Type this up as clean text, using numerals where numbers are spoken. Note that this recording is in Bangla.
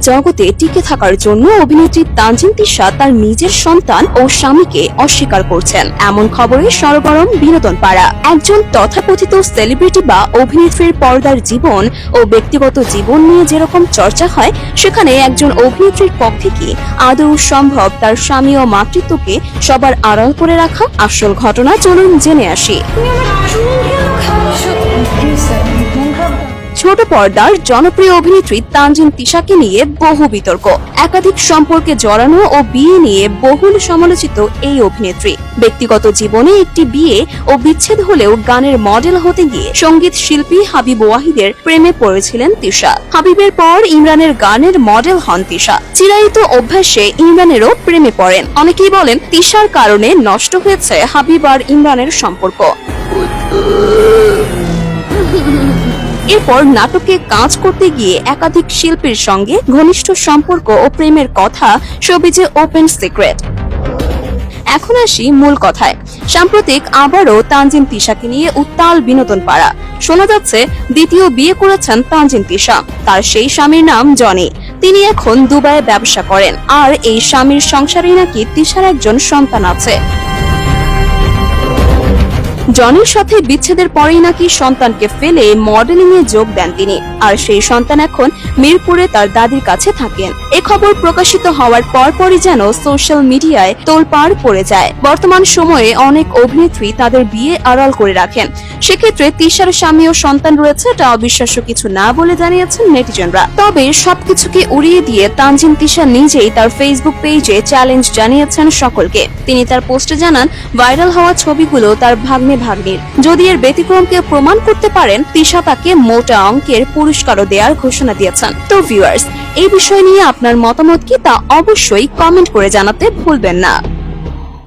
জগতে টিকে থাকার জন্য অভিনেত্রী তানজিন তিশা তার নিজের সন্তান ও স্বামীকে অস্বীকার করছেন, এমন খবরে সরগরম বিনোদন পাড়া। একজন তথাকথিত সেলিব্রিটি বা অভিনেত্রীর পর্দার জীবন ও ব্যক্তিগত জীবন নিয়ে যেরকম চর্চা হয়, সেখানে একজন অভিনেত্রীর পক্ষে কি আদৌ সম্ভব তার স্বামী ও মাতৃত্বকে সবার আড়াল করে রাখা? আসল ঘটনা চলুন জেনে আসি। ছোট পর্দার জনপ্রিয় অভিনেত্রী তানজিন তিশাকে নিয়ে বহু বিতর্ক, একাধিক সম্পর্কে জড়ানো ও বিয়ে নিয়ে বহুল সমালোচিত এই অভিনেত্রী ব্যক্তিগত জীবনে একটি বিয়ে ও বিচ্ছেদ হলেও গানের মডেল হতে গিয়ে সঙ্গীত শিল্পী হাবিব ওয়াহিদের প্রেমে পড়েছিলেন তিশা। হাবিবের পর ইমরানের গানের মডেল হন তিশা। চিরায়ত অভ্যাসে ইমরানেরও প্রেমে পড়েন। অনেকেই বলেন তিশার কারণে নষ্ট হয়েছে হাবিব আর ইমরানের সম্পর্ক। এরপর নাটকে কাজ করতে গিয়ে একাধিক শিল্পীর সঙ্গে ঘনিষ্ঠ সম্পর্ক ও প্রেমের কথা শোবিজে ওপেন সিক্রেট। এখন আসি মূল কথায়। সাম্প্রতিক আবারও তানজিন তিশাকে নিয়ে উত্তাল বিনোদন পাড়া। শোনা যাচ্ছে দ্বিতীয় বিয়ে করেছেন তানজিন তিশা। তার সেই স্বামীর নাম জনি। তিনি এখন দুবাইয়ে ব্যবসা করেন, আর এই স্বামীর সংসারে নাকি তিশার একজন সন্তান আছে। জনির সাথে বিচ্ছেদের পরেই নাকি সন্তানকে ফেলে মডেলিং এ যোগ দেন তিনি, আর সেই সন্তান এখন মিরপুরে তার দাদির কাছে থাকেন। এ খবর প্রকাশিত হওয়ার পরপরই যেন সোশ্যাল মিডিয়ায় তোলপাড় পড়ে যায়। বর্তমান সময়ে অনেক অভিনেত্রী তাদের বিয়ে আড়াল করে রাখেন, সেক্ষেত্রে তিশার স্বামী ও সন্তান রয়েছে, এটা অবিশ্বাস্য কিছু না বলে জানিয়েছেন নেটিজনরা। তবে সবকিছুকে উড়িয়ে দিয়ে তানজিন তিশা নিজেই তার ফেসবুক পেজে চ্যালেঞ্জ জানিয়েছেন সকলকে। তিনি তার পোস্টে জানান, ভাইরাল হওয়া ছবিগুলো তার ভাগ্নির। যদি এর ব্যতিক্রমকে প্রমাণ করতে পারেন, তিশা তাকে মোটা অঙ্কের পুরস্কারও দেওয়ার ঘোষণা দিয়েছেন। তো ভিউয়ার্স, এই বিষয় নিয়ে আপনার মতামত কি তা অবশ্যই কমেন্ট করে জানাতে ভুলবেন না।